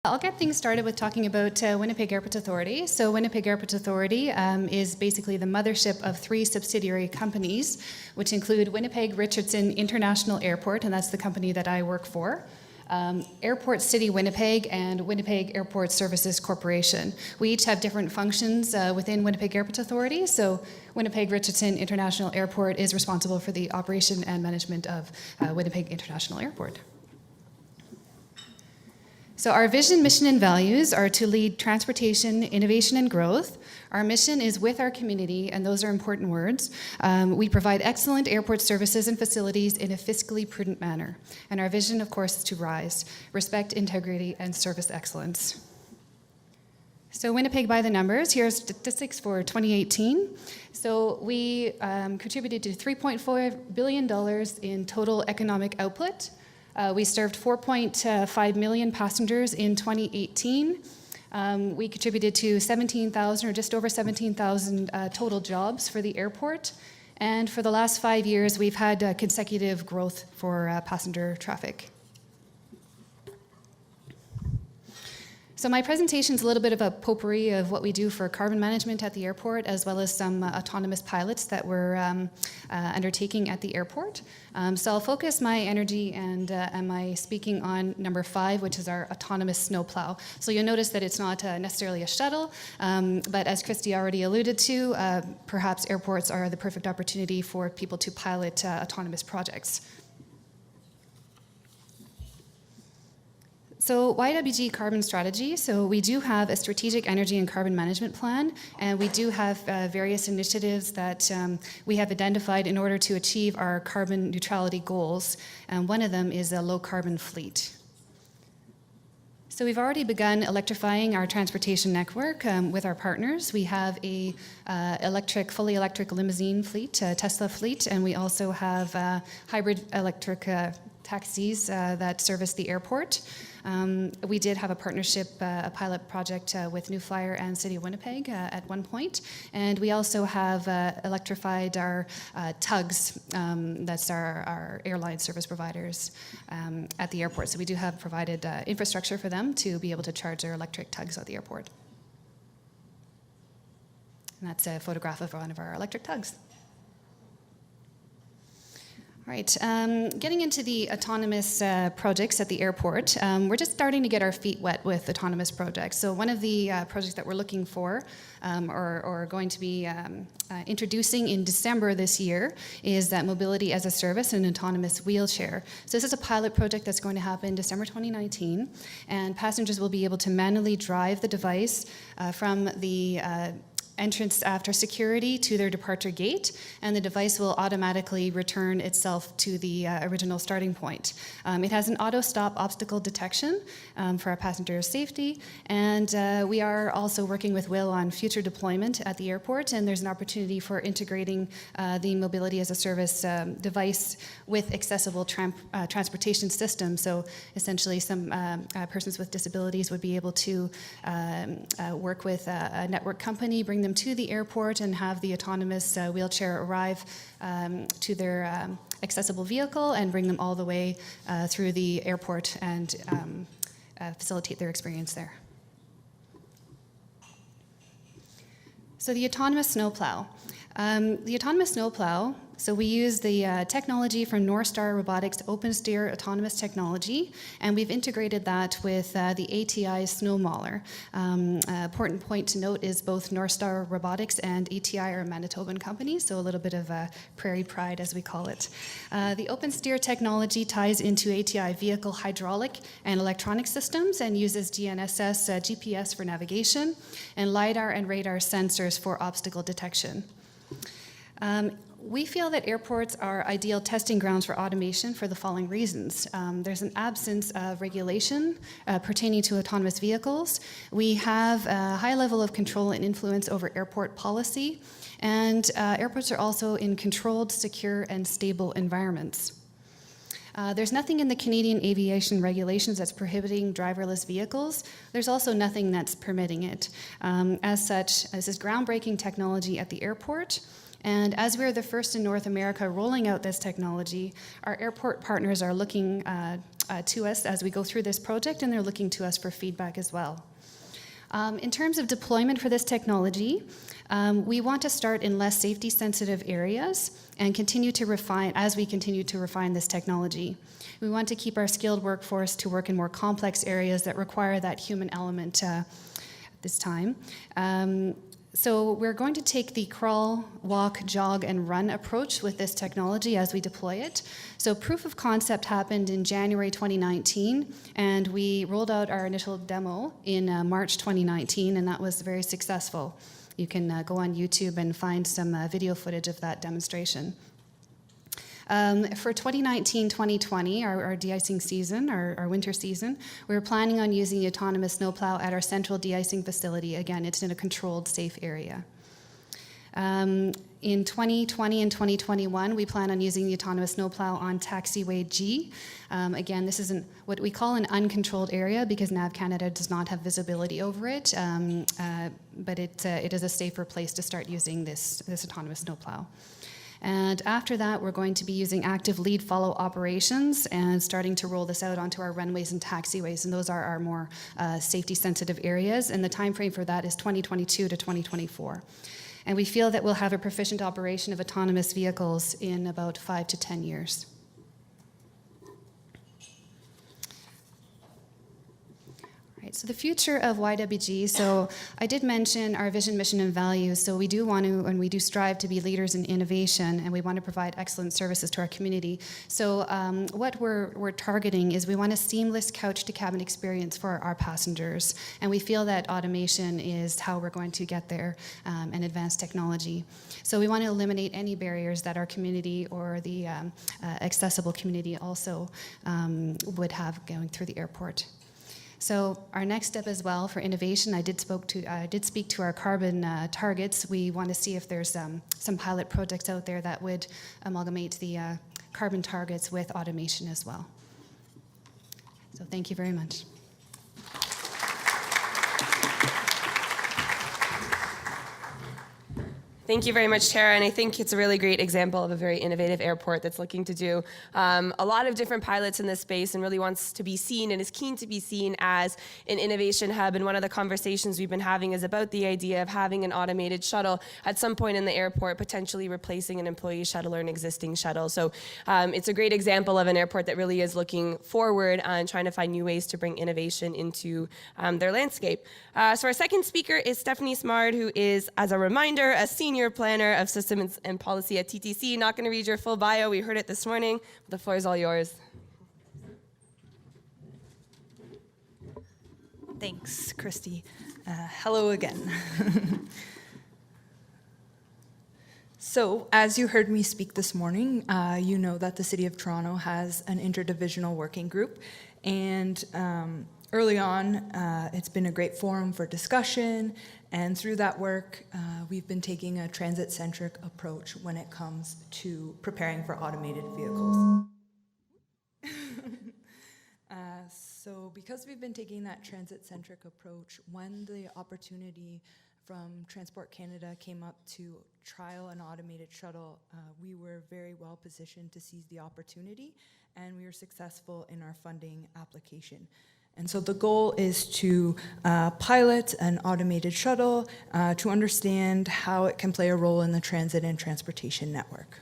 I'll get things started with talking about Winnipeg Airport Authority. So Winnipeg Airport Authority is basically the mothership of 3 subsidiary companies, which include Winnipeg Richardson International Airport, and that's the company that I work for, Airport City Winnipeg, and Winnipeg Airport Services Corporation. We each have different functions within Winnipeg Airport Authority. So Winnipeg Richardson International Airport is responsible for the operation and management of Winnipeg International Airport. So our vision, mission, and values are to lead transportation, innovation, and growth. Our mission is with our community, and those are important words. We provide excellent airport services and facilities in a fiscally prudent manner. And our vision, of course, is to rise, respect, integrity, and service excellence. So Winnipeg by the numbers, here are statistics for 2018. So we contributed to $3.4 billion in total economic output. We served 4.5 million passengers in 2018. We contributed to 17,000 or just over 17,000 total jobs for the airport. And for the last 5 years, we've had consecutive growth for passenger traffic. So my presentation is a little bit of a potpourri of what we do for carbon management at the airport, as well as some autonomous pilots that we're undertaking at the airport. So I'll focus my energy and my speaking on number 5, which is our autonomous snowplow. So you'll notice that it's not necessarily a shuttle, but as Christy already alluded to, perhaps airports are the perfect opportunity for people to pilot autonomous projects. So YWG Carbon Strategy, so we do have a strategic energy and carbon management plan, and we do have various initiatives that we have identified in order to achieve our carbon neutrality goals, and one of them is a low carbon fleet. So we've already begun electrifying our transportation network with our partners. We have a fully electric limousine fleet, Tesla fleet, and we also have hybrid electric taxis that service the airport. We did have a partnership, a pilot project with New Flyer and City of Winnipeg at one point. And we also have electrified our tugs, that's our airline service providers at the airport. So we do have provided infrastructure for them to be able to charge their electric tugs at the airport. And that's a photograph of one of our electric tugs. All right, getting into the autonomous projects at the airport, we're just starting to get our feet wet with autonomous projects. So one of the projects that we're looking for or going to be introducing in December this year is that Mobility as a Service and autonomous wheelchair. So this is a pilot project that's going to happen December 2019, and passengers will be able to manually drive the device from the entrance after security to their departure gate, and the device will automatically return itself to the original starting point. It has an auto-stop obstacle detection for our passengers' safety, and we are also working with Will on future deployment at the airport, and there's an opportunity for integrating the Mobility as a Service device with accessible transportation systems. So essentially some persons with disabilities would be able to work with a network company, bring them to the airport, and have the autonomous wheelchair arrive to their accessible vehicle and bring them all the way through the airport and facilitate their experience there. So the autonomous snowplow. The autonomous snowplow, so we use the technology from North Star Robotics OpenSteer autonomous technology, and we've integrated that with the ATI snow mauler. Important point to note is both North Star Robotics and ATI are a Manitoban company, so a little bit of prairie pride, as we call it. The OpenSteer technology ties into ATI vehicle hydraulic and electronic systems and uses GNSS GPS for navigation and LiDAR and radar sensors for obstacle detection. We feel that airports are ideal testing grounds for automation for the following reasons. There's an absence of regulation pertaining to autonomous vehicles. We have a high level of control and influence over airport policy, and airports are also in controlled, secure, and stable environments. There's nothing in the Canadian aviation regulations that's prohibiting driverless vehicles. There's also nothing that's permitting it. As such, this is groundbreaking technology at the airport. And as we're the first in North America rolling out this technology, our airport partners are looking to us as we go through this project, and they're looking to us for feedback as well. In terms of deployment for this technology, we want to start in less safety-sensitive areas and continue to refine, as we continue to refine this technology. We want to keep our skilled workforce to work in more complex areas that require that human element at this time. So we're going to take the crawl, walk, jog, and run approach with this technology as we deploy it. So proof of concept happened in January 2019, and we rolled out our initial demo in March 2019, and that was very successful. You can go on YouTube and find some video footage of that demonstration. For 2019-2020, our de-icing season, our winter season, we were planning on using the autonomous snowplow at our central de-icing facility. Again, it's in a controlled, safe area. In 2020 and 2021, we plan on using the autonomous snowplow on taxiway G. Again, this is what we call an uncontrolled area because NAV Canada does not have visibility over it, but it is a safer place to start using this autonomous snowplow. And after that, we're going to be using active lead follow operations and starting to roll this out onto our runways and taxiways, and those are our more safety-sensitive areas, and the time frame for that is 2022 to 2024. And we feel that we'll have a proficient operation of autonomous vehicles in about 5 to 10 years. So the future of YWG, so I did mention our vision, mission, and values. So we do want to, and we do strive to be leaders in innovation, and we want to provide excellent services to our community. So what we're targeting is we want a seamless couch-to-cabin experience for our passengers, and we feel that automation is how we're going to get there, and advanced technology. So we want to eliminate any barriers that our community or the accessible community also would have going through the airport. So our next step as well for innovation, I did speak to our carbon targets. We want to see if there's some pilot projects out there that would amalgamate the carbon targets with automation as well. So thank you very much. Thank you very much, Tara, and I think it's a really great example of a very innovative airport that's looking to do a lot of different pilots in this space and really wants to be seen and is keen to be seen as an innovation hub. And one of the conversations we've been having is about the idea of having an automated shuttle at some point in the airport, potentially replacing an employee shuttle or an existing shuttle. So it's a great example of an airport that really is looking forward and trying to find new ways to bring innovation into their landscape. So our second speaker is Stephanie Smard, who is, as a reminder, a senior planner of systems and policy at TTC. Not going to read your full bio. We heard it this morning. The floor is all yours. Thanks, Christy. Hello again. So, as you heard me speak this morning, you know that the City of Toronto has an interdivisional working group, and early on, it's been a great forum for discussion, and through that work, we've been taking a transit-centric approach when it comes to preparing for automated vehicles. So because we've been taking that transit-centric approach, when the opportunity from Transport Canada came up to trial an automated shuttle, we were very well positioned to seize the opportunity, and we were successful in our funding application. And so the goal is to pilot an automated shuttle to understand how it can play a role in the transit and transportation network.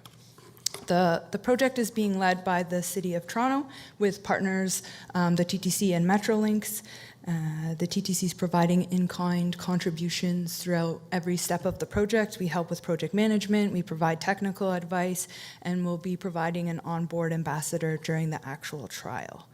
The project is being led by the City of Toronto with partners, the TTC and Metrolinx. The TTC is providing in-kind contributions throughout every step of the project. We help with project management, we provide technical advice, and we'll be providing an onboard ambassador during the actual trial.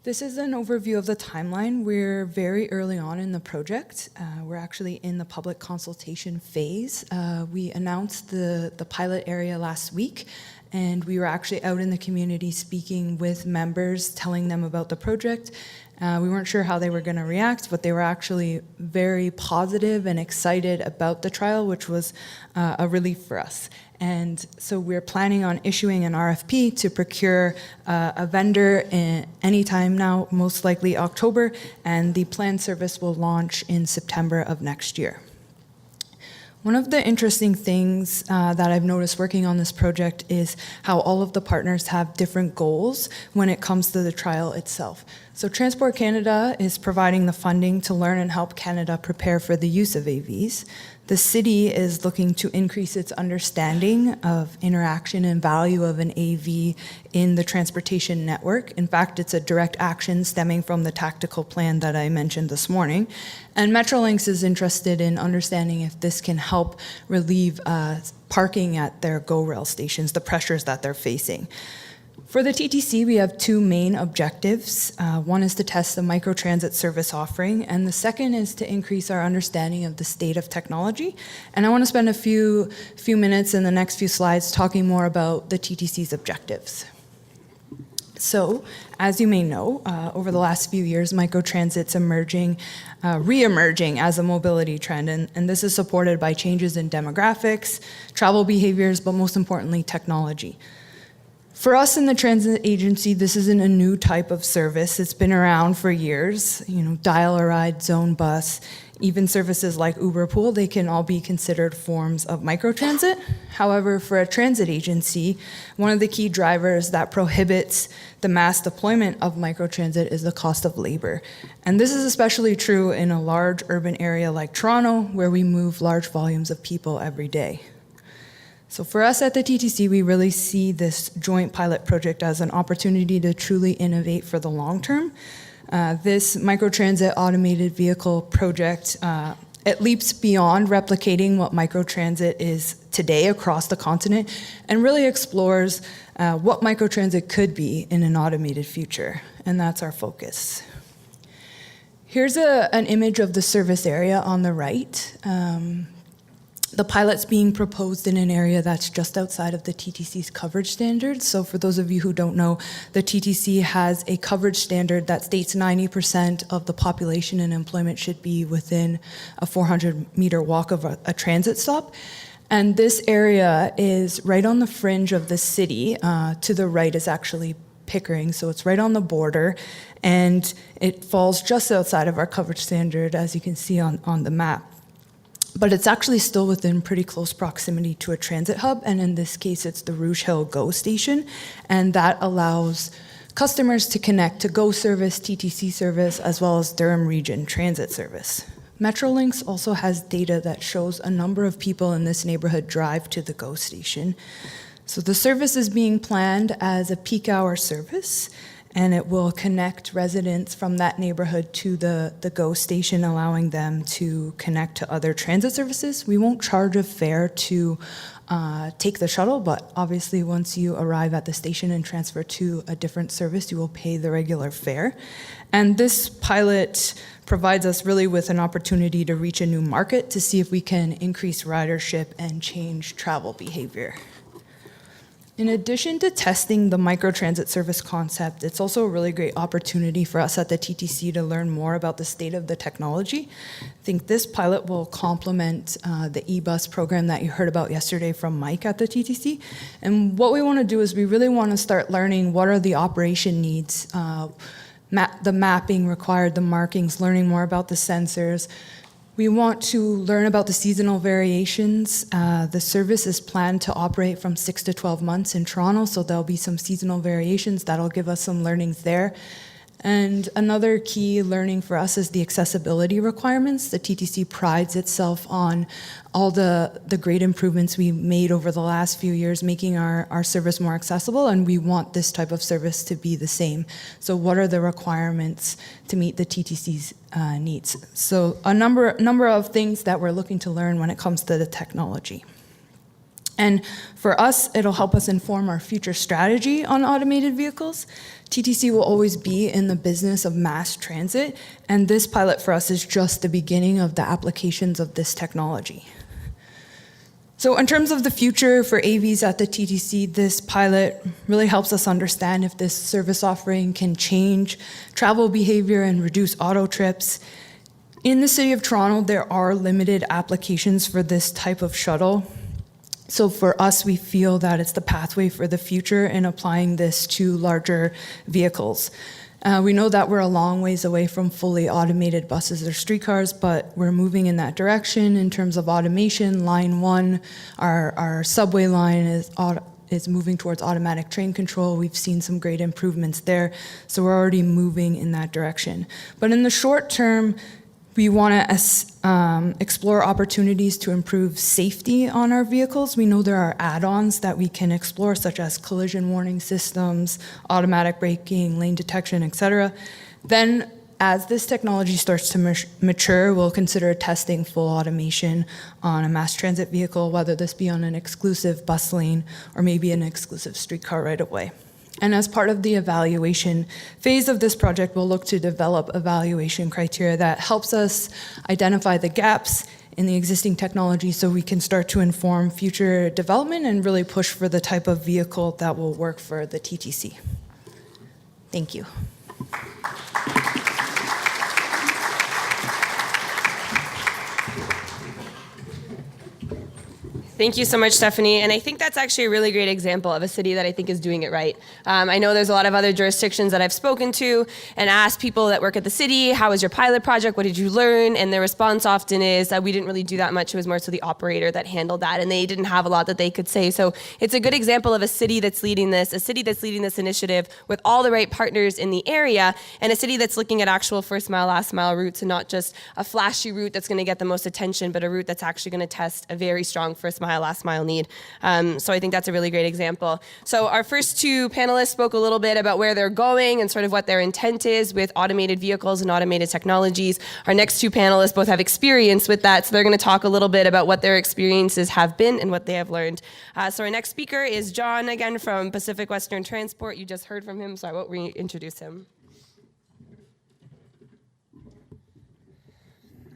This is an overview of the timeline. We're very early on in the project. We're actually in the public consultation phase. We announced the pilot area last week, and we were actually out in the community speaking with members, telling them about the project. We weren't sure how they were going to react, but they were actually very positive and excited about the trial, which was a relief for us. And so we're planning on issuing an RFP to procure a vendor anytime now, most likely October, and the planned service will launch in September of next year. One of the interesting things that I've noticed working on this project is how all of the partners have different goals when it comes to the trial itself. So Transport Canada is providing the funding to learn and help Canada prepare for the use of AVs. The city is looking to increase its understanding of interaction and value of an AV in the transportation network. In fact, it's a direct action stemming from the tactical plan that I mentioned this morning. And Metrolinx is interested in understanding if this can help relieve parking at their GO rail stations, the pressures that they're facing. For the TTC, we have two main objectives. One is to test the microtransit service offering, and the second is to increase our understanding of the state of technology. And I want to spend a few minutes in the next few slides talking more about the TTC's objectives. So, as you may know, over the last few years, microtransit's re-emerging as a mobility trend, and this is supported by changes in demographics, travel behaviors, but most importantly, technology. For us in the transit agency, this isn't a new type of service. It's been around for years. Dial a ride, zone bus, even services like Uber Pool, they can all be considered forms of microtransit. However, for a transit agency, one of the key drivers that prohibits the mass deployment of microtransit is the cost of labor. And this is especially true in a large urban area like Toronto, where we move large volumes of people every day. So for us at the TTC, we really see this joint pilot project as an opportunity to truly innovate for the long term. This microtransit automated vehicle project, it leaps beyond replicating what microtransit is today across the continent and really explores what microtransit could be in an automated future, and that's our focus. Here's an image of the service area on the right. The pilot's being proposed in an area that's just outside of the TTC's coverage standards. So for those of you who don't know, the TTC has a coverage standard that states 90% of the population and employment should be within a 400-meter walk of a transit stop. And this area is right on the fringe of the city. To the right is actually Pickering, so it's right on the border, and it falls just outside of our coverage standard, as you can see on the map. But it's actually still within pretty close proximity to a transit hub, and in this case, it's the Rouge Hill GO station, and that allows customers to connect to GO service, TTC service, as well as Durham Region transit service. Metrolinx also has data that shows a number of people in this neighborhood drive to the GO station. So the service is being planned as a peak hour service, and it will connect residents from that neighborhood to the GO station, allowing them to connect to other transit services. We won't charge a fare to take the shuttle, but obviously once you arrive at the station and transfer to a different service, you will pay the regular fare. And this pilot provides us really with an opportunity to reach a new market to see if we can increase ridership and change travel behavior. In addition to testing the microtransit service concept, it's also a really great opportunity for us at the TTC to learn more about the state of the technology. I think this pilot will complement the e-bus program that you heard about yesterday from Mike at the TTC. And what we want to do is we really want to start learning what are the operation needs, the mapping required, the markings, learning more about the sensors. We want to learn about the seasonal variations. The service is planned to operate from 6 to 12 months in Toronto, so there'll be some seasonal variations. That'll give us some learnings there. And another key learning for us is the accessibility requirements. The TTC prides itself on all the great improvements we made over the last few years, making our service more accessible, and we want this type of service to be the same. So what are the requirements to meet the TTC's needs? So a number of things that we're looking to learn when it comes to the technology. And for us, it'll help us inform our future strategy on automated vehicles. TTC will always be in the business of mass transit, and this pilot for us is just the beginning of the applications of this technology. So in terms of the future for AVs at the TTC, this pilot really helps us understand if this service offering can change travel behavior and reduce auto trips. In the city of Toronto, there are limited applications for this type of shuttle. So for us, we feel that it's the pathway for the future in applying this to larger vehicles. We know that we're a long ways away from fully automated buses or streetcars, but we're moving in that direction in terms of automation. Line 1, our subway line is moving towards automatic train control. We've seen some great improvements there, so we're already moving in that direction. But in the short term, we want to explore opportunities to improve safety on our vehicles. We know there are add-ons that we can explore, such as collision warning systems, automatic braking, lane detection, etc. Then, as this technology starts to mature, we'll consider testing full automation on a mass transit vehicle, whether this be on an exclusive bus lane or maybe an exclusive streetcar right of way. And as part of the evaluation phase of this project, we'll look to develop evaluation criteria that helps us identify the gaps in the existing technology so we can start to inform future development and really push for the type of vehicle that will work for the TTC. Thank you. Thank you so much, Stephanie. And I think that's actually a really great example of a city that I think is doing it right. I know there's a lot of other jurisdictions that I've spoken to and asked people that work at the city, how was your pilot project? What did you learn? And their response often is that we didn't really do that much. It was more so the operator that handled that, and they didn't have a lot that they could say. So it's a good example of a city that's leading this initiative with all the right partners in the area, and a city that's looking at actual first mile, last mile routes, and not just a flashy route that's going to get the most attention, but a route that's actually going to test a very strong first mile, last mile need. So I think that's a really great example. So our first two panelists spoke a little bit about where they're going and sort of what their intent is with automated vehicles and automated technologies. Our next two panelists both have experience with that, so they're going to talk a little bit about what their experiences have been and what they have learned. So our next speaker is John, again from Pacific Western Transport. You just heard from him, so I won't reintroduce him.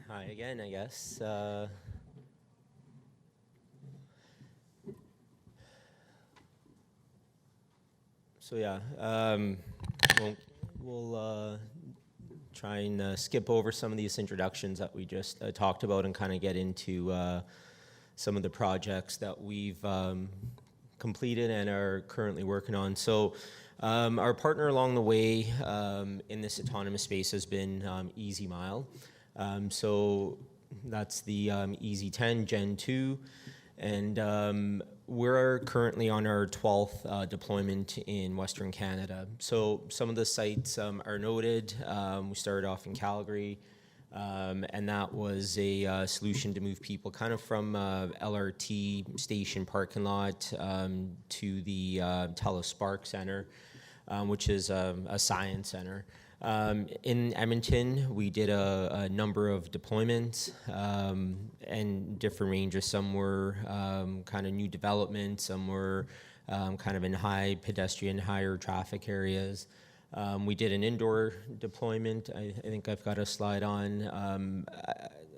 Hi again, I guess. So yeah, we'll try and skip over some of these introductions that we just talked about and kind of get into some of the projects that we've completed and are currently working on. So our partner along the way in this autonomous space has been Easy Mile. So that's the Easy 10 Gen 2. And we're currently on our 12th deployment in Western Canada. So some of the sites are noted. We started off in Calgary, and that was a solution to move people kind of from LRT station parking lot to the TELUS Spark Center, which is a science center. In Edmonton, we did a number of deployments and different ranges. Some were kind of new development, some were kind of in high pedestrian, higher traffic areas. We did an indoor deployment. I think I've got a slide on.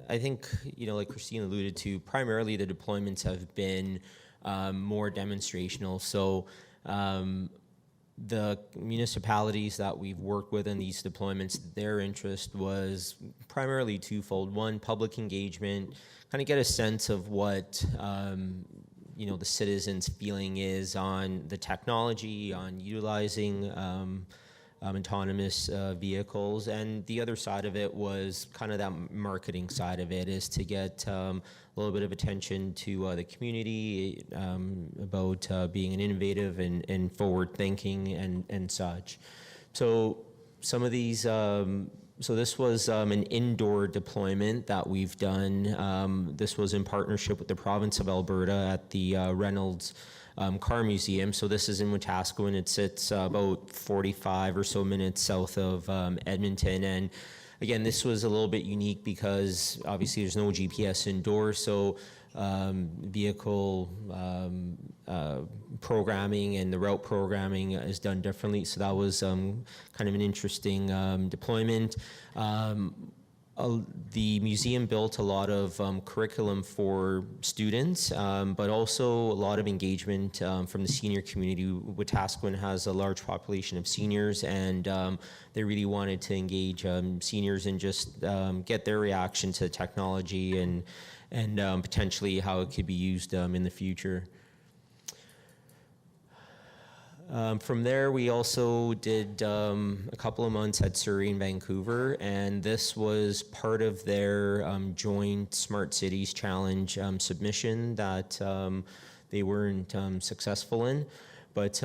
I think, like Christine alluded to, primarily the deployments have been more demonstrational. So the municipalities that we've worked with in these deployments, their interest was primarily twofold. One, public engagement, kind of get a sense of what the citizens' feeling is on the technology, on utilizing autonomous vehicles. And the other side of it was kind of that marketing side of it, is to get a little bit of attention to the community about being an innovative and forward-thinking and such. So some of these, so this was an indoor deployment that we've done. This was in partnership with the province of Alberta at the Reynolds Car Museum. So this is in Wetaskiwin. It sits about 45 or so minutes south of Edmonton. And again, this was a little bit unique because obviously there's no GPS indoors, so vehicle programming and the route programming is done differently. So that was kind of an interesting deployment. The museum built a lot of curriculum for students, but also a lot of engagement from the senior community. Wetaskiwin has a large population of seniors, and they really wanted to engage seniors and just get their reaction to technology and potentially how it could be used in the future. From there, we also did a couple of months at Surrey and Vancouver, and this was part of their joint Smart Cities Challenge submission that they weren't successful in. But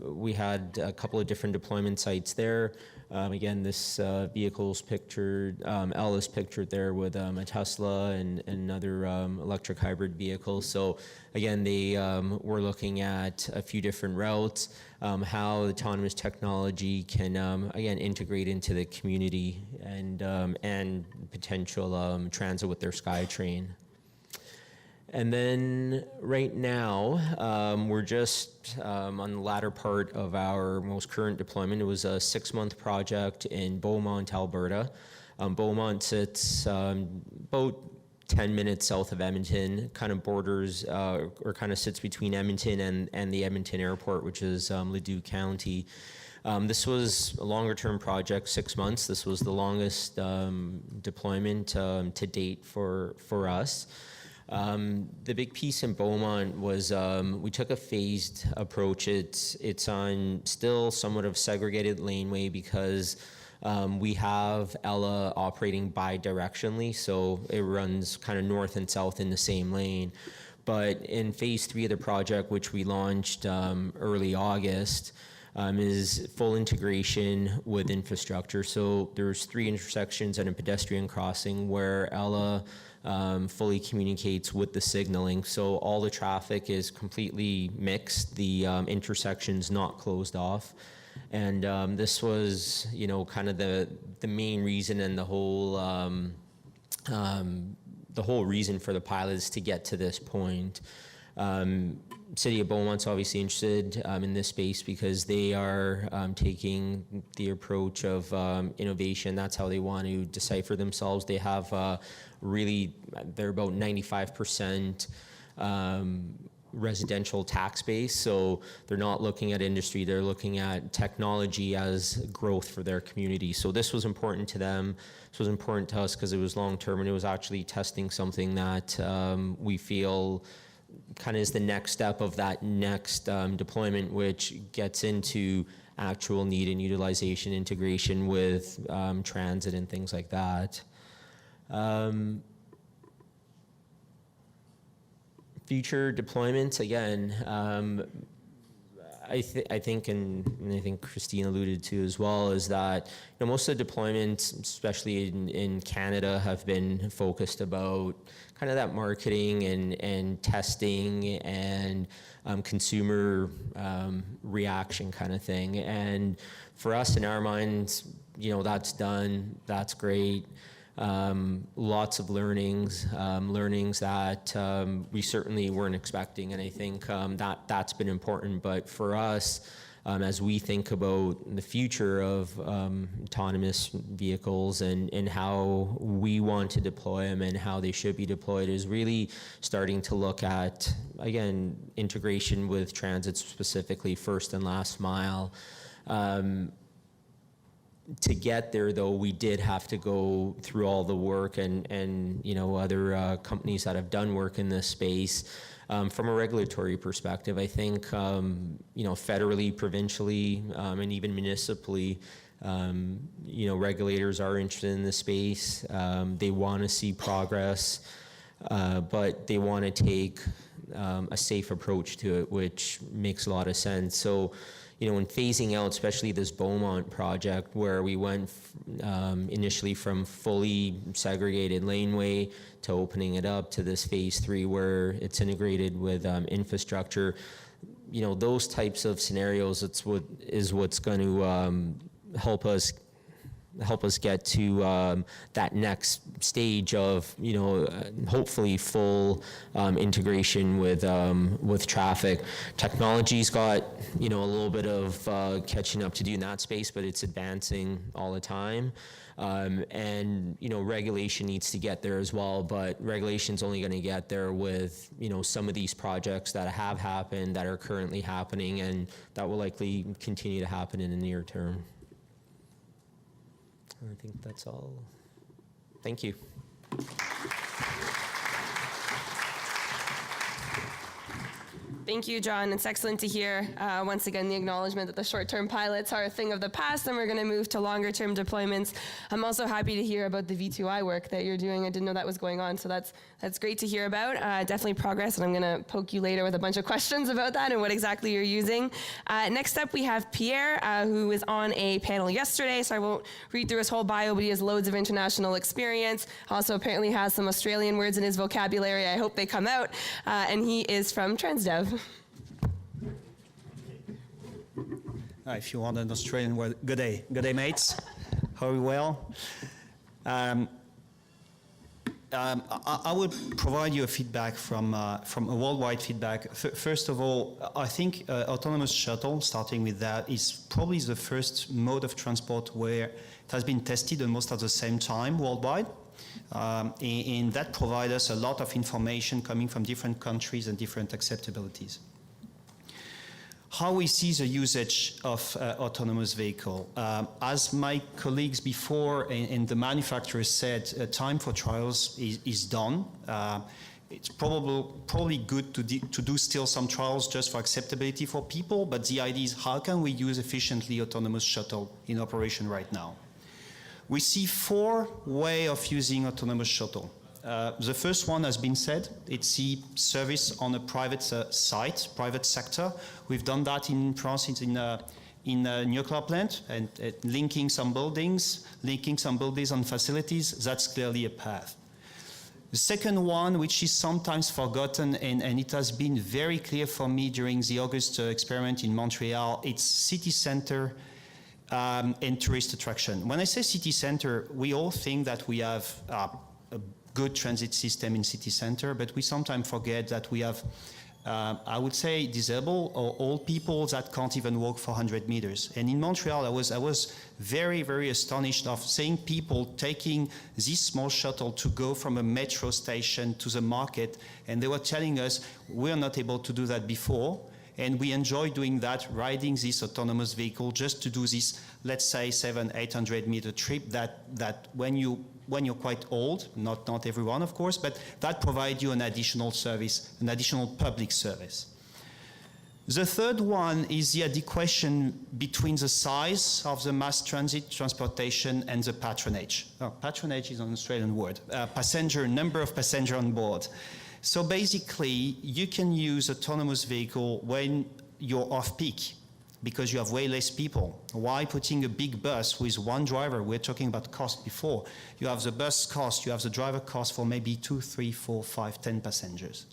we had a couple of different deployment sites there. Again, this vehicle's pictured, Ella's pictured there with a Tesla and another electric hybrid vehicle. So again, they were looking at a few different routes, how autonomous technology can, again, integrate into the community and potential transit with their SkyTrain. And then right now, we're just on the latter part of our most current deployment. It was a 6-month project in Beaumont, Alberta. Beaumont sits about 10 minutes south of Edmonton, kind of borders or kind of sits between Edmonton and the Edmonton Airport, which is Leduc County. This was a longer-term project, 6 months. This was the longest deployment to date for us. The big piece in Beaumont was we took a phased approach. It's on still somewhat of segregated laneway because we have Ella operating bi-directionally, so it runs kind of north and south in the same lane. But in phase 3 of the project, which we launched early August, is full integration with infrastructure. So there's 3 intersections and a pedestrian crossing where Ella fully communicates with the signaling. So all the traffic is completely mixed. The intersection's not closed off. And this was, you know, kind of the main reason and the whole reason for the pilot is to get to this point. City of Beaumont's obviously interested in this space because they are taking the approach of innovation. That's how they want to decipher themselves. They have they're about 95% residential tax base, so they're not looking at industry, they're looking at technology as growth for their community. So this was important to them. This was important to us because it was long-term and it was actually testing something that we feel kind of is the next step of that next deployment, which gets into actual need and utilization integration with transit and things like that. Future deployments, again, I think, and I think Christine alluded to as well, is that most of the deployments, especially in Canada, have been focused about kind of that marketing and testing and consumer reaction kind of thing. And for us, in our minds, that's done, that's great. Lots of learnings that we certainly weren't expecting, and I think that's been important. But for us, as we think about the future of autonomous vehicles and how we want to deploy them and how they should be deployed, is really starting to look at, again, integration with transit, specifically first and last mile. To get there, though, we did have to go through all the work and other companies that have done work in this space. From a regulatory perspective, I think, federally, provincially, and even municipally, regulators are interested in this space. They want to see progress, but they want to take a safe approach to it, which makes a lot of sense. So, in phasing out, especially this Beaumont project, where we went initially from fully segregated laneway to opening it up to this phase 3 where it's integrated with infrastructure, those types of scenarios, is what's going to help us get to that next stage of hopefully full integration with traffic. Technology's got a little bit of catching up to do in that space, but it's advancing all the time. And regulation needs to get there as well, but regulation's only going to get there with some of these projects that have happened, that are currently happening, and that will likely continue to happen in the near term. I think that's all. Thank you. Thank you, John. It's excellent to hear, once again, the acknowledgement that the short-term pilots are a thing of the past and we're going to move to longer-term deployments. I'm also happy to hear about the V2I work that you're doing. I didn't know that was going on, so that's great to hear about. Definitely progress, and I'm going to poke you later with a bunch of questions about that and what exactly you're using. Next up, we have Pierre, who was on a panel yesterday, so I won't read through his whole bio, but he has loads of international experience. Also apparently has some Australian words in his vocabulary. I hope they come out. And he is from Transdev. If you want an Australian word, good day, mates. How are you well? I would provide you a feedback from a worldwide feedback. First of all, I think autonomous shuttle, starting with that, is probably the first mode of transport where it has been tested almost at the same time worldwide. And that provides us a lot of information coming from different countries and different acceptabilities. How we see the usage of autonomous vehicle. As my colleagues before and the manufacturers said, time for trials is done. It's probably good to do still some trials just for acceptability for people, but the idea is how can we use efficiently autonomous shuttle in operation right now? We see 4 ways of using autonomous shuttle. The first one has been said, it's the service on a private site, private sector. We've done that in France in a nuclear plant and linking some buildings on facilities. That's clearly a path. The second one, which is sometimes forgotten, and it has been very clear for me during the August experiment in Montreal, it's city center and tourist attraction. When I say city center, we all think that we have a good transit system in city center, but we sometimes forget that we have, I would say, disabled or old people that can't even walk 400 meters. And in Montreal, I was very, very astonished of seeing people taking this small shuttle to go from a metro station to the market, and they were telling us, we're not able to do that before, and we enjoy doing that, riding this autonomous vehicle just to do this, let's say, 700-800 meter trip that when you're quite old, not everyone, of course, but that provides you an additional service, an additional public service. The third one is the adequation between the size of the mass transit transportation and the patronage. Oh, patronage is an Australian word. Number of passengers on board. So basically, you can use autonomous vehicle when you're off-peak, because you have way less people. Why putting a big bus with one driver? We're talking about cost before. You have the bus cost, you have the driver cost for maybe 2, 3, 4, 5, 10 passengers.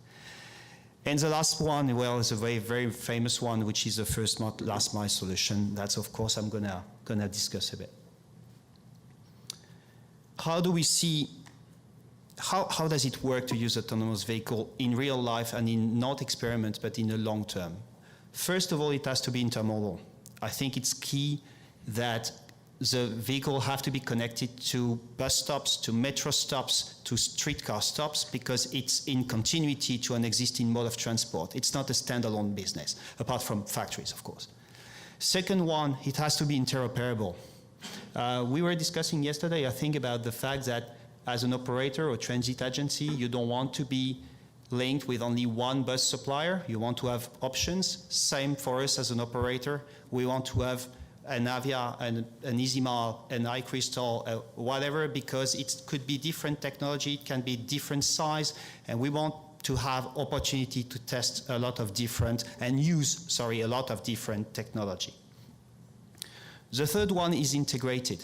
And the last one, well, is a very, very famous one, which is the first last mile solution. That's, of course, I'm gonna discuss a bit. How do we see, how does it work to use autonomous vehicle in real life and in not experiment, but in the long term? First of all, it has to be intermodal. I think it's key that the vehicle have to be connected to bus stops, to metro stops, to streetcar stops, because it's in continuity to an existing mode of transport. It's not a standalone business, apart from factories, of course. Second one, it has to be interoperable. We were discussing yesterday, I think, about the fact that as an operator or transit agency, you don't want to be linked with only one bus supplier. You want to have options. Same for us as an operator. We want to have an Avia, an EasyMile, an iCrystal, whatever, because it could be different technology, it can be different size, and we want to have opportunity to test a lot of different, and use, a lot of different technology. The third one is integrated.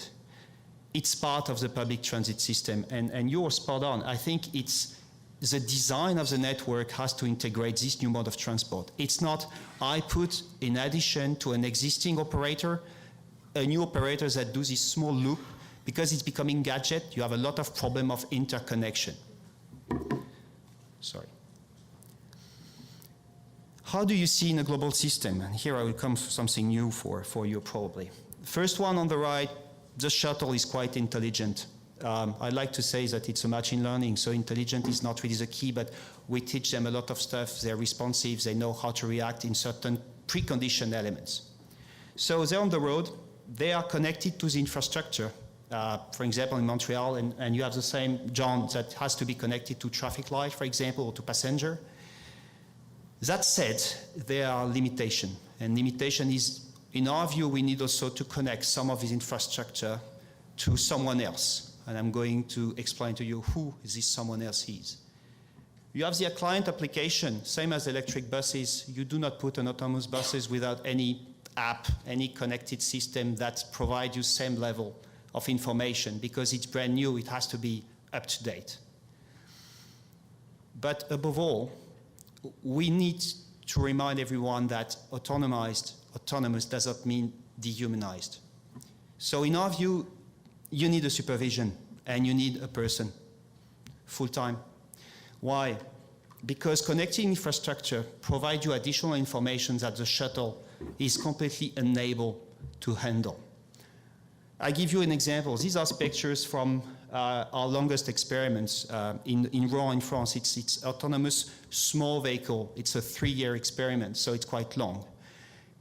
It's part of the public transit system, and you're spot on. I think it's the design of the network has to integrate this new mode of transport. It's not, I put in addition to an existing operator, a new operator that do this small loop, because it's becoming gadget, you have a lot of problem of interconnection. Sorry. How do you see in a global system? And here I will come to something new for you probably. First one on the right, the shuttle is quite intelligent. I like to say that it's a machine learning, so intelligent is not really the key, but we teach them a lot of stuff. They're responsive, they know how to react in certain preconditioned elements. So they're on the road, they are connected to the infrastructure. For example, in Montreal, and you have the same, John, that has to be connected to traffic light, for example, or to passenger. That said, there are limitations, and limitation is, in our view, we need also to connect some of this infrastructure to someone else, and I'm going to explain to you who this someone else is. You have the client application, same as electric buses. You do not put an autonomous buses without any app, any connected system that provides you same level of information, because it's brand new, it has to be up to date. But above all, we need to remind everyone that autonomous does not mean dehumanized. So in our view, you need a supervision and you need a person full-time. Why? Because connecting infrastructure provides you additional information that the shuttle is completely unable to handle. I give you an example. These are pictures from our longest experiments in Rouen in France. It's autonomous small vehicle. It's a 3-year experiment, so it's quite long.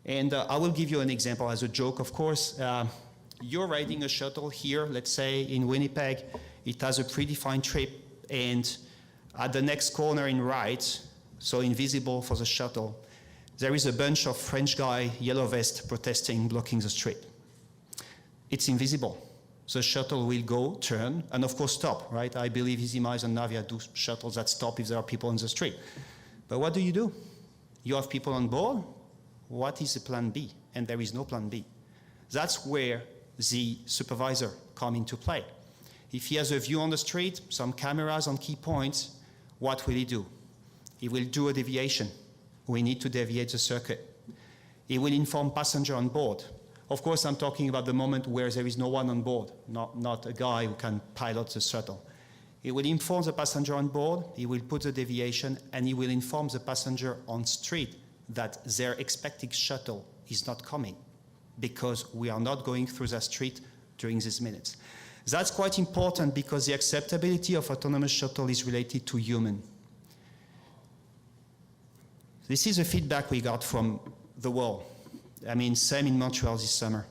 And I will give you an example as a joke, of course. You're riding a shuttle here, let's say in Winnipeg. It has a predefined trip, and at the next corner in right, so invisible for the shuttle, there is a bunch of French guy, yellow vest, protesting, blocking the street. It's invisible. The shuttle will go, turn, and of course stop, right? I believe EasyMiles and Navia do shuttles that stop if there are people in the street. But what do? You have people on board. What is the plan B? And there is no plan B. That's where the supervisor comes into play. If he has a view on the street, some cameras on key points, what will he do? He will do a deviation. We need to deviate the circuit. He will inform passenger on board. Of course, I'm talking about the moment where there is no one on board, not a guy who can pilot the shuttle. He will inform the passenger on board, he will put the deviation, and he will inform the passenger on street that their expected shuttle is not coming because we are not going through the street during these minutes. That's quite important because the acceptability of autonomous shuttle is related to human. This is the feedback we got from the world. I mean, same in Montreal this summer.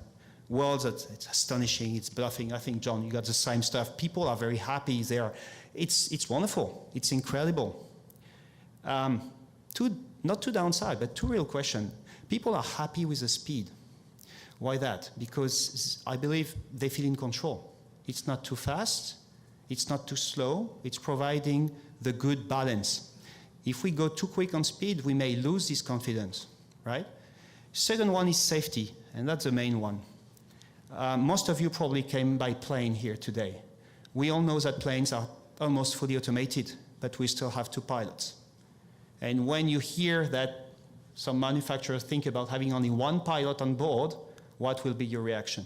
World, it's astonishing, it's bluffing. I think, John, you got the same stuff. People are very happy there. It's wonderful, it's incredible. Not two downside, but two real questions. People are happy with the speed. Why that? Because I believe they feel in control. It's not too fast, it's not too slow, it's providing the good balance. If we go too quick on speed, we may lose this confidence, right? Second one is safety, and that's the main one. Most of you probably came by plane here today. We all know that planes are almost fully automated, but we still have 2 pilots. And when you hear that some manufacturers think about having only 1 pilot on board, what will be your reaction?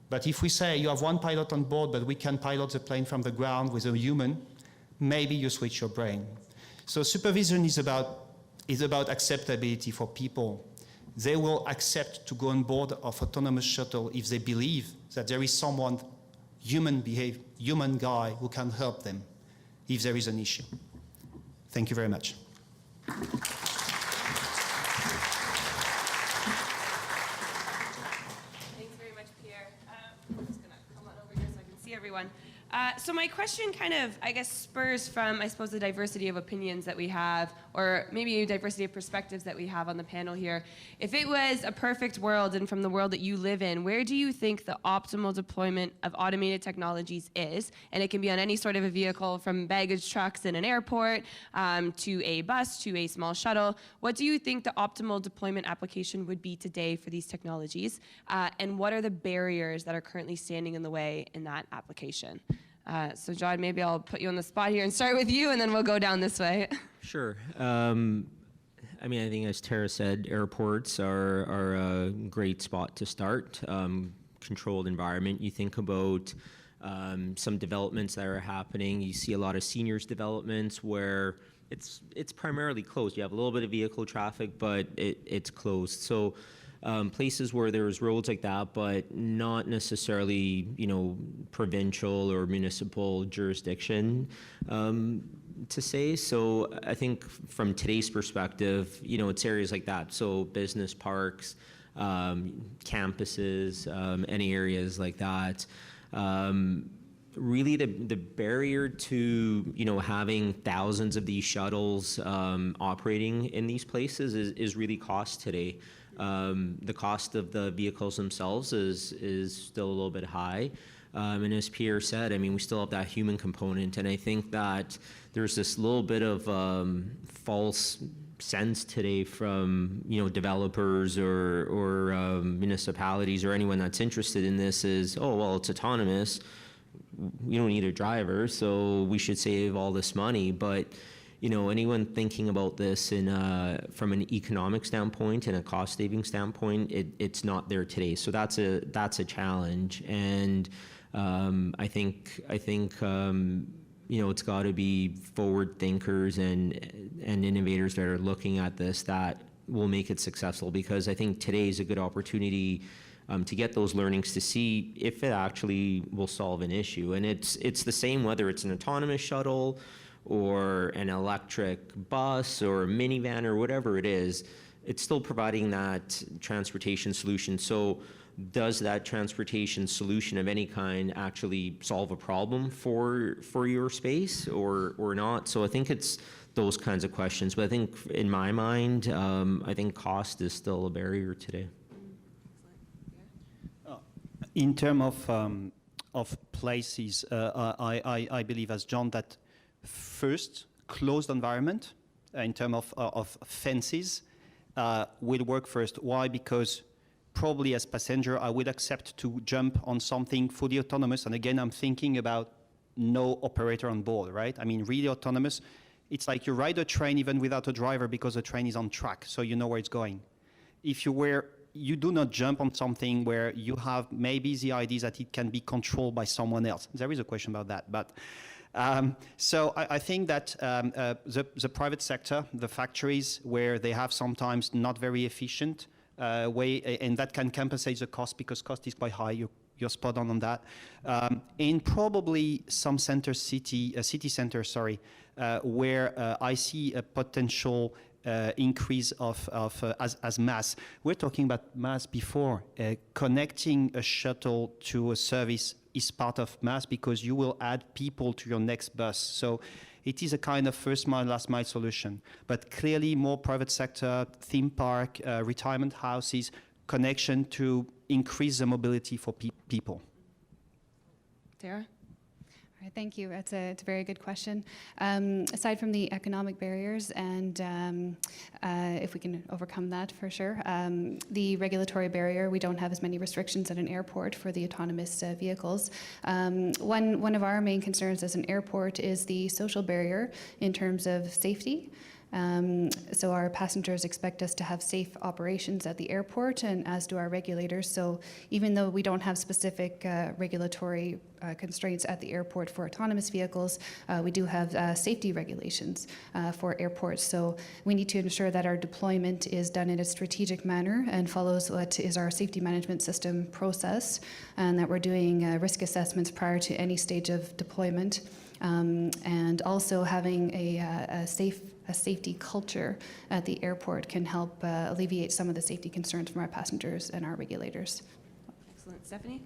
But if we say you have 1 pilot on board, but we can pilot the plane from the ground with a human, maybe you switch your brain. So supervision is about acceptability for people. They will accept to go on board of autonomous shuttle if they believe that there is someone, human guy, who can help them if there is an issue. Thank you very much. Thanks very much, Pierre. I'm just going to come on over here so I can see everyone. So my question kind of, I guess, spurs from, I suppose, the diversity of opinions that we have, or maybe a diversity of perspectives that we have on the panel here. If it was a perfect world, and from the world that you live in, where do you think the optimal deployment of automated technologies is? And it can be on any sort of a vehicle, from baggage trucks in an airport, to a bus, to a small shuttle. What do you think the optimal deployment application would be today for these technologies? And what are the barriers that are currently standing in the way in that application? So John, maybe I'll put you on the spot here and start with you, and then we'll go down this way. Sure. I mean, I think as Tara said, airports are a great spot to start. Controlled environment. You think about some developments that are happening. You see a lot of seniors developments where it's primarily closed. You have a little bit of vehicle traffic, but it's closed. So places where there's roads like that, but not necessarily, provincial or municipal jurisdiction to say. So I think from today's perspective, it's areas like that. So business parks, campuses, any areas like that. really the barrier to, having thousands of these shuttles operating in these places is really cost today. The cost of the vehicles themselves is still a little bit high. And as Pierre said, I mean, we still have that human component. And I think that there's this little bit of false sense today from, developers or municipalities or anyone that's interested in this is, oh, well, it's autonomous. We don't need a driver, so we should save all this money. But anyone thinking about this from an economic standpoint and a cost-saving standpoint, it's not there today. So that's a challenge, and I think it's got to be forward thinkers and innovators that are looking at this that will make it successful. Because I think today is a good opportunity to get those learnings to see if it actually will solve an issue. And it's the same whether it's an autonomous shuttle or an electric bus or a minivan or whatever it is, it's still providing that transportation solution. So does that transportation solution of any kind actually solve a problem for your space or not? So I think it's those kinds of questions. But I think in my mind, I think cost is still a barrier today. In terms of places, I believe, as John, that first closed environment in terms of fences will work first. Why? Because probably as passenger, I would accept to jump on something fully autonomous. And again, I'm thinking about no operator on board, right? I mean, really autonomous. It's like you ride a train even without a driver because the train is on track, so you know where it's going. If you do not jump on something where you have maybe the idea that it can be controlled by someone else. There is a question about that, but so I think that the private sector, the factories where they have sometimes not very efficient way, and that can compensate the cost because cost is quite high. You're spot on that. In probably some city centers, where I see a potential increase as mass. We're talking about mass before. Connecting a shuttle to a service is part of mass because you will add people to your next bus. So it is a kind of first mile, last mile solution. But clearly more private sector, theme park, retirement houses, connection to increase the mobility for people. Tara? All right, thank you. It's a very good question. Aside from the economic barriers, and if we can overcome that for sure, the regulatory barrier, we don't have as many restrictions at an airport for the autonomous vehicles. One of our main concerns as an airport is the social barrier in terms of safety. So our passengers expect us to have safe operations at the airport, and as do our regulators. So even though we don't have specific regulatory constraints at the airport for autonomous vehicles, we do have safety regulations for airports. So we need to ensure that our deployment is done in a strategic manner and follows what is our safety management system process, and that we're doing risk assessments prior to any stage of deployment, and also having a safety culture at the airport can help alleviate some of the safety concerns from our passengers and our regulators. Excellent. Stephanie?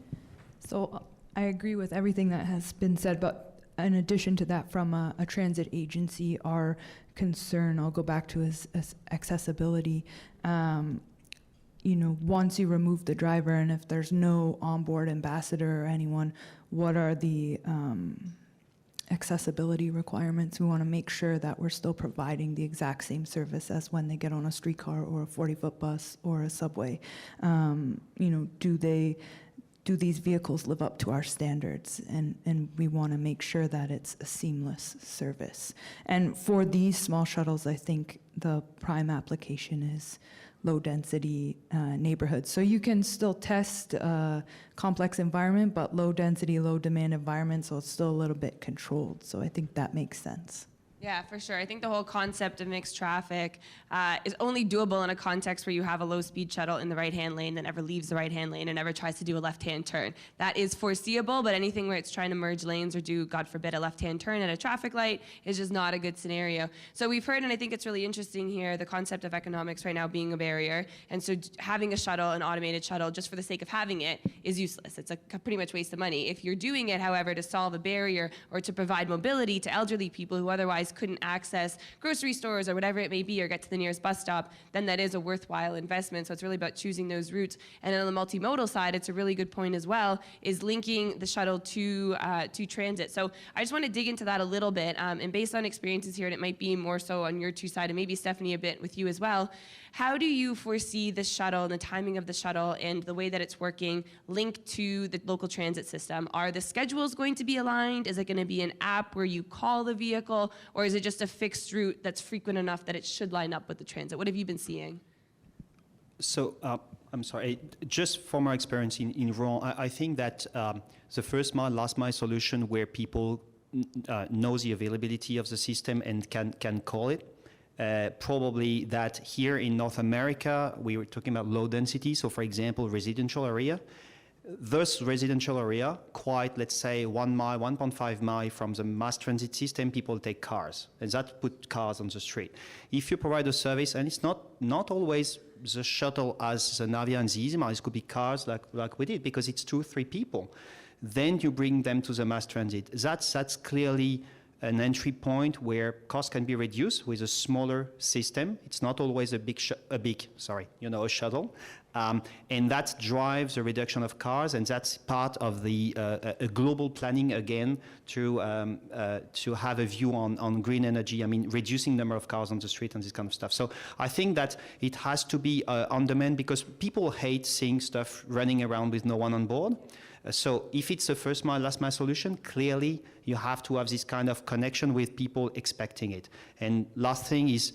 So I agree with everything that has been said, but in addition to that, from a transit agency, our concern, I'll go back to is accessibility. Once you remove the driver and if there's no onboard ambassador or anyone, what are the accessibility requirements? We want to make sure that we're still providing the exact same service as when they get on a streetcar or a 40-foot bus or a subway. Do these vehicles live up to our standards? And we want to make sure that it's a seamless service. And for these small shuttles, I think the prime application is low-density neighborhoods. So you can still test a complex environment, but low-density, low-demand environment, so it's still a little bit controlled. So I think that makes sense. Yeah, for sure. I think the whole concept of mixed traffic is only doable in a context where you have a low-speed shuttle in the right-hand lane that never leaves the right-hand lane and never tries to do a left-hand turn. That is foreseeable, but anything where it's trying to merge lanes or do, God forbid, a left-hand turn at a traffic light is just not a good scenario. So we've heard, and I think it's really interesting here, the concept of economics right now being a barrier. And so having a shuttle, an automated shuttle, just for the sake of having it, is useless. It's a pretty much waste of money. If you're doing it, however, to solve a barrier or to provide mobility to elderly people who otherwise couldn't access grocery stores or whatever it may be or get to the nearest bus stop, then that is a worthwhile investment. So it's really about choosing those routes. And on the multimodal side, it's a really good point as well, is linking the shuttle to transit. So I just want to dig into that a little bit. And based on experiences here, and it might be more so on your two side, and maybe Stephanie a bit with you as well, how do you foresee the shuttle and the timing of the shuttle and the way that it's working linked to the local transit system? Are the schedules going to be aligned? Is it going to be an app where you call the vehicle? Or is it just a fixed route that's frequent enough that it should line up with the transit? What have you been seeing? So, I'm sorry, just from our experience in Rouen, I think that the first mile, last mile solution where people know the availability of the system and can call it, probably that here in North America, we were talking about low density. So for example, residential area. Those residential area, quite, let's say, 1 mile, 1.5 mile from the mass transit system, people take cars. And that put cars on the street. If you provide a service, and it's not always the shuttle as the Navia and the Easy Mile, it could be cars like we did, because it's 2-3 people. Then you bring them to the mass transit. That's clearly an entry point where costs can be reduced with a smaller system. It's not always a shuttle. And that drives a reduction of cars, and that's part of the a global planning again to have a view on green energy. I mean, reducing number of cars on the street and this kind of stuff. So I think that it has to be on demand, because people hate seeing stuff running around with no one on board. So if it's a first mile, last mile solution, clearly you have to have this kind of connection with people expecting it. And last thing is,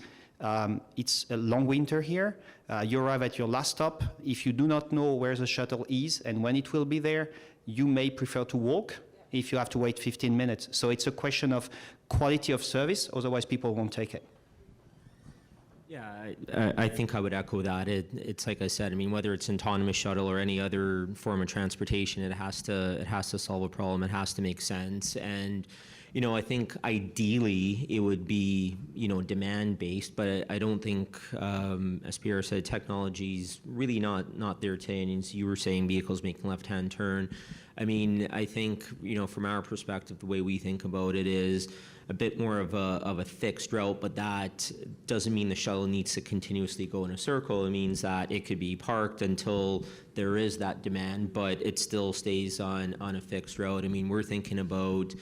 it's a long winter here. You arrive at your last stop. If you do not know where the shuttle is and when it will be there, you may prefer to walk if you have to wait 15 minutes. So it's a question of quality of service, otherwise people won't take it. Yeah, I think I would echo that. It's like I said. I mean, whether it's autonomous shuttle or any other form of transportation, it has to solve a problem. It has to make sense. And I think ideally it would be demand based, but I don't think, as Pierre said, technology's really not there today. And as you were saying, vehicles making left-hand turn. I mean, I think from our perspective, the way we think about it is a bit more of a fixed route, but that doesn't mean the shuttle needs to continuously go in a circle. It means that it could be parked until there is that demand, but it still stays on a fixed route. I mean, we're thinking about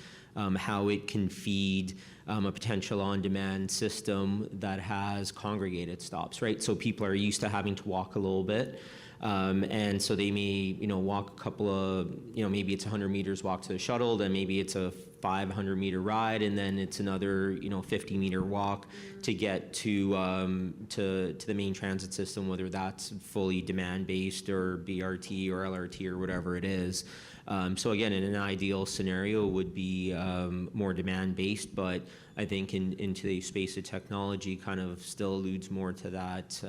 how it can feed a potential on-demand system that has congregated stops, right? So people are used to having to walk a little bit. And so they may, walk a couple of, maybe it's 100 meters walk to the shuttle, then maybe it's a 500 meter ride, and then it's another, 50 meter walk to get to the main transit system, whether that's fully demand based or BRT or LRT or whatever it is. So again, in an ideal scenario, would be more demand based, but I think in today's space of technology kind of still alludes more to that,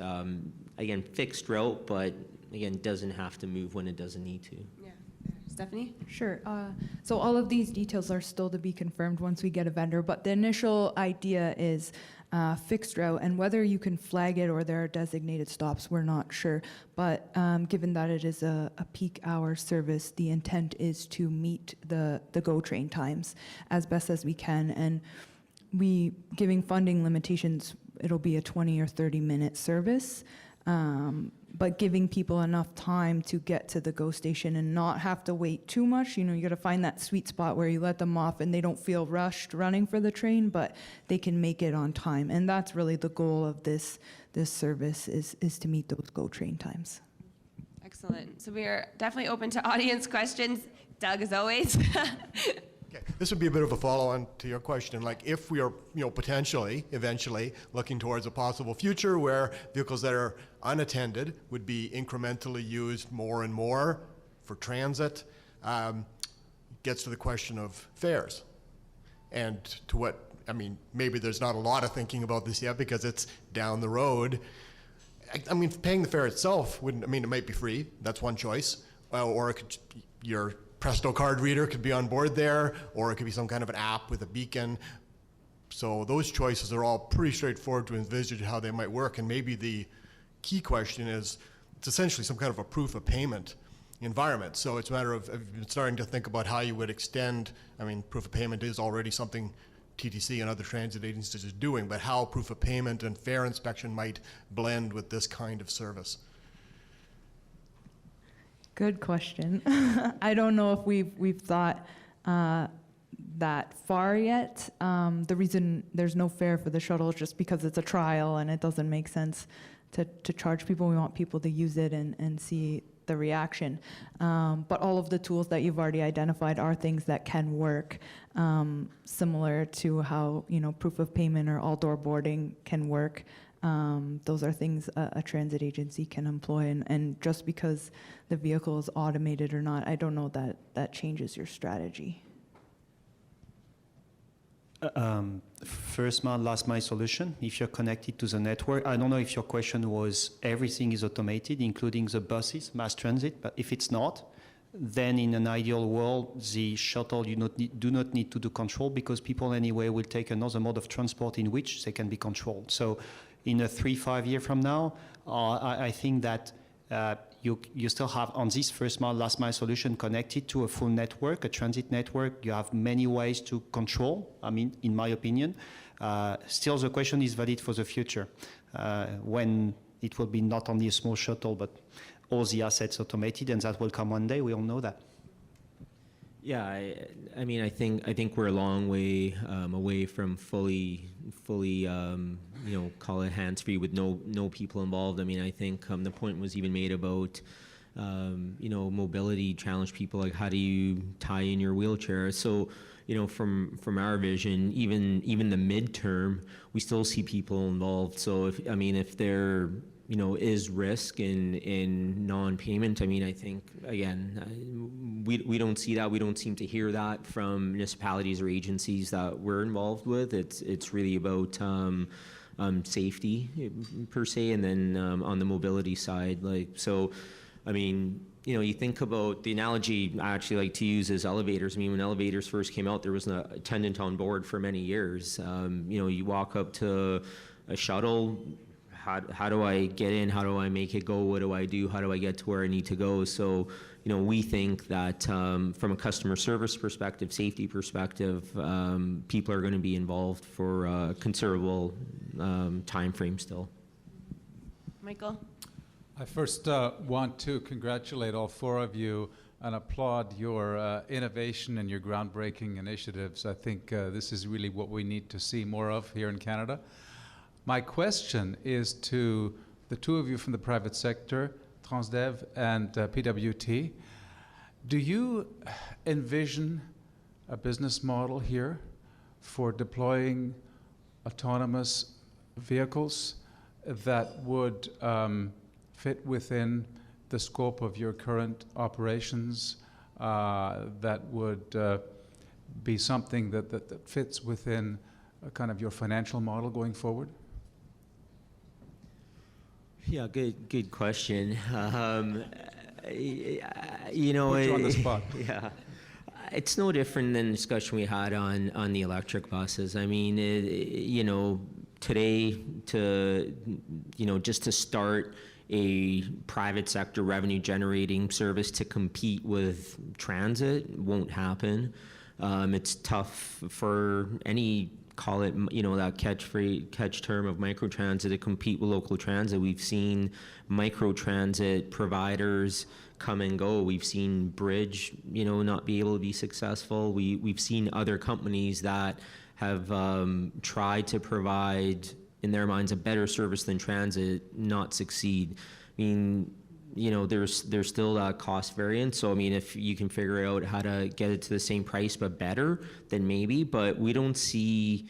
again, fixed route, but again, doesn't have to move when it doesn't need to. Yeah. Stephanie? Sure. So all of these details are still to be confirmed once we get a vendor, but the initial idea is fixed route, and whether you can flag it or there are designated stops, we're not sure. But given that it is a peak hour service, the intent is to meet the GO train times as best as we can. And giving funding limitations, it'll be a 20 or 30 minute service. But giving people enough time to get to the GO station and not have to wait too much. You got to find that sweet spot where you let them off and they don't feel rushed running for the train, but they can make it on time. And that's really the goal of this service is to meet those GO train times. Excellent. So we are definitely open to audience questions. Doug, as always. Okay. This would be a bit of a follow-on to your question. Like, if we are, potentially, eventually, looking towards a possible future where vehicles that are unattended would be incrementally used more and more for transit, gets to the question of fares and to what I mean, maybe there's not a lot of thinking about this yet because it's down the road. I mean, paying the fare itself wouldn't, I mean, it might be free. That's one choice. Or it could, your Presto card reader could be on board there, or it could be some kind of an app with a beacon. So those choices are all pretty straightforward to envisage how they might work. And maybe the key question is, it's essentially some kind of a proof of payment environment. So it's a matter of starting to think about how you would extend, I mean, proof of payment is already something TTC and other transit agencies is doing, but how proof of payment and fare inspection might blend with this kind of service. Good question. I don't know if we've thought that far yet. The reason there's no fare for the shuttle is just because it's a trial and it doesn't make sense to charge people. We want people to use it and see the reaction. But all of the tools that you've already identified are things that can work, similar to how, you know, proof of payment or all-door boarding can work. Those are things a transit agency can employ, and just because the vehicle is automated or not, I don't know that that changes your strategy. First mile, last mile solution, if you're connected to the network. I don't know if your question was everything is automated, including the buses, mass transit, but if it's not, then in an ideal world, the shuttle do not need to do control, because people anyway will take another mode of transport in which they can be controlled. So in a 3-5 year from now, I think that you still have on this first mile, last mile solution connected to a full network, a transit network. You have many ways to control, I mean, in my opinion. Still, the question is valid for the future, when it will be not only a small shuttle, but all the assets automated, and that will come one day. We all know that. Yeah, I mean, I think we're a long way away from fully, you know, call it hands-free with no people involved. I mean, I think the point was even made about, you know, mobility challenged people, like how do you tie in your wheelchair? So, you know, from our vision, even the midterm, we still see people involved. So if there, you know, is risk in non-payment, I mean, I think, again, we don't see that. We don't seem to hear that from municipalities or agencies that we're involved with. It's really about safety per se, and then on the mobility side, like, so, I mean, you know, you think about the analogy I actually like to use is elevators. I mean, when elevators first came out, there was an attendant on board for many years. You know, you walk up to a shuttle, how do I get in? How do I make it go? What do I do? How do I get to where I need to go? So, you know, we think that from a customer service perspective, safety perspective, people are going to be involved for a considerable time frame still. Michael? I first want to congratulate all four of you and applaud your innovation and your groundbreaking initiatives. I think this is really what we need to see more of here in Canada. My question is to the two of you from the private sector, Transdev and PWT. Do you envision a business model here for deploying autonomous vehicles that would fit within the scope of your current operations, that would be something that fits within kind of your financial model going forward? Yeah, good question. You know, Put you on the spot. Yeah, it's no different than the discussion we had on the electric buses. I mean, you know, today just to start a private sector revenue generating service to compete with transit won't happen. It's tough for any, call it, you know, that catch term of microtransit to compete with local transit. We've seen microtransit providers come and go. We've seen Bridge, you know, not be able to be successful. We've seen other companies that have tried to provide, in their minds, a better service than transit not succeed. I mean, you know, there's still that cost variance. So I mean, if you can figure out how to get it to the same price but better, then maybe. But we don't see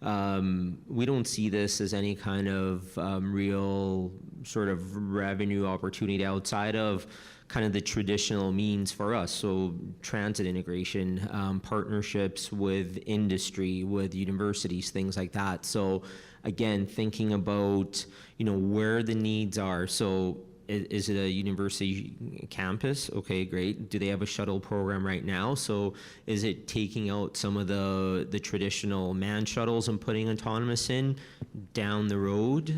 this as any kind of real sort of revenue opportunity outside of kind of the traditional means for us. So transit integration, partnerships with industry, with universities, things like that. So again, thinking about, where the needs are. So is it a university campus? Okay, great. Do they have a shuttle program right now? So is it taking out some of the traditional manned shuttles and putting autonomous in down the road?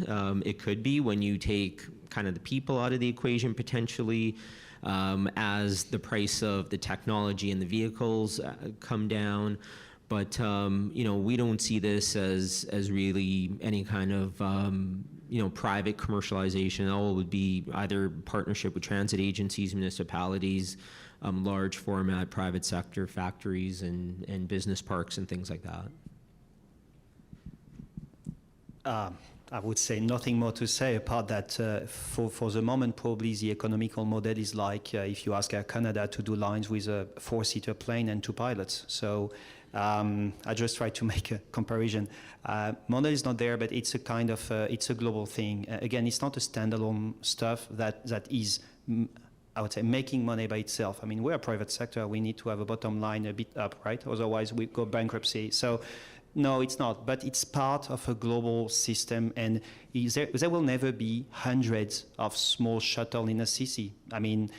It could be when you take kind of the people out of the equation potentially, as the price of the technology and the vehicles come down. But we don't see this as really any kind of private commercialization. All would be either partnership with transit agencies, municipalities, large format private sector factories and business parks and things like that. I would say nothing more to say apart that for the moment, probably the economical model is like if you ask Air Canada to do lines with a 4-seater plane and 2 pilots. So I just try to make a comparison. Model is not there, but it's a kind of, it's a global thing. Again, it's not a standalone stuff that is, I would say, making money by itself. I mean, we're a private sector. We need to have a bottom line a bit up, right? Otherwise, we go bankruptcy. So no, it's not, but it's part of a global system, and there will never be hundreds of small shuttle in a city. I mean,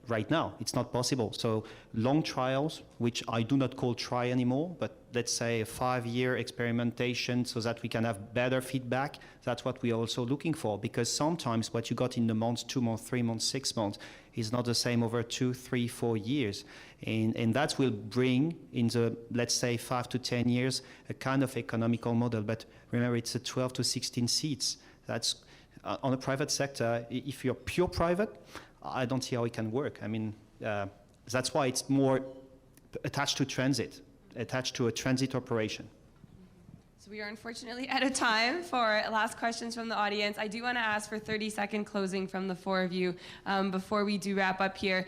right now, it's not possible. So long trials, which I do not call try anymore, but let's say a 5-year experimentation so that we can have better feedback, that's what we're also looking for, because sometimes what you got in the months, 2 months, 3 months, 6 months, is not the same over 2, 3, 4 years. And that will bring in the, let's say, 5 to 10 years, a kind of economical model. But remember, it's a 12 to 16 seats. That's on a private sector. If you're pure private, I don't see how it can work. I mean, that's why it's more attached to transit, attached to a transit operation. So we are unfortunately out of time for last questions from the audience. I do want to ask for 30-second closing from the 4 of you before we do wrap up here.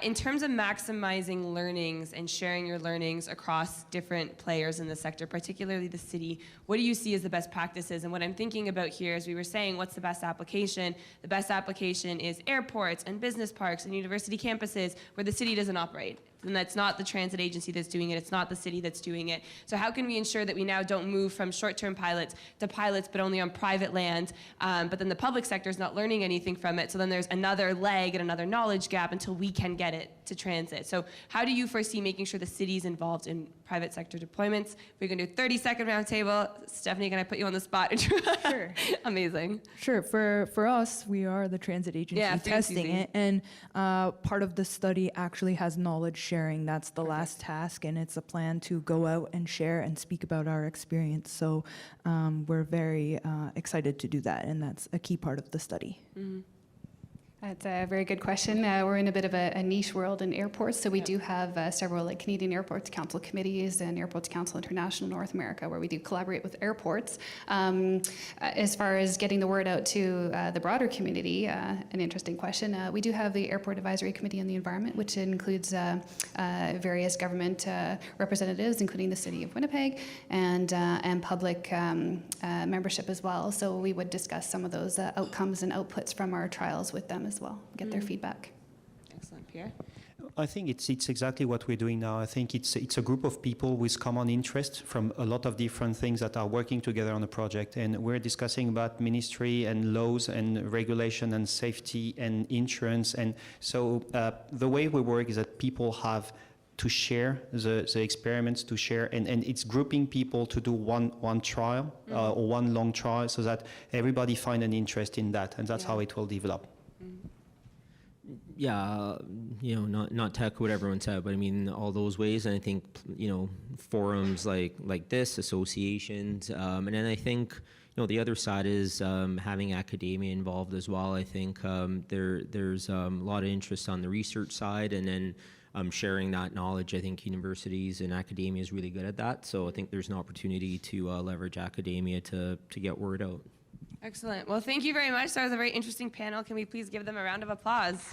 In terms of maximizing learnings and sharing your learnings across different players in the sector, particularly the city, what do you see as the best practices? And what I'm thinking about here, as we were saying, what's the best application? The best application is airports and business parks and university campuses where the city doesn't operate. And that's not the transit agency that's doing it. It's not the city that's doing it. So how can we ensure that we now don't move from short-term pilots to pilots but only on private land, but then the public sector is not learning anything from it, so then there's another leg and another knowledge gap until we can get it to transit. So how do you foresee making sure the city's involved in private sector deployments? We're going to do a 30-second roundtable. Stephanie, can I put you on the spot? Sure. Amazing. Sure. For us, we are the transit agency testing it, and part of the study actually has knowledge sharing. That's the last task, and it's a plan to go out and share and speak about our experience. So we're very excited to do that, and that's a key part of the study. Mm-hmm. That's a very good question. We're in a bit of a niche world in airports, so we do have several Canadian Airports Council committees and Airports Council International North America where we do collaborate with airports. As far as getting the word out to the broader community, an interesting question. We do have the Airport Advisory Committee on the Environment, which includes various government representatives, including the City of Winnipeg, and public membership as well. So we would discuss some of those outcomes and outputs from our trials with them as well, get their feedback. Excellent. Pierre? I think it's exactly what we're doing now. I think it's a group of people with common interest from a lot of different things that are working together on a project, and we're discussing about ministry and laws and regulation and safety and insurance. And so the way we work is that people have to share the experiments, to share, and it's grouping people to do one trial or one long trial so that everybody find an interest in that, and that's how it will develop. Yeah, not to echo what everyone said, but I mean all those ways, and I think forums like this, associations, and then I think the other side is having academia involved as well. I think there's a lot of interest on the research side, and then sharing that knowledge. I think universities and academia is really good at that, so I think there's an opportunity to leverage academia to get word out. Excellent. Well, thank you very much. That was a very interesting panel. Can we please give them a round of applause?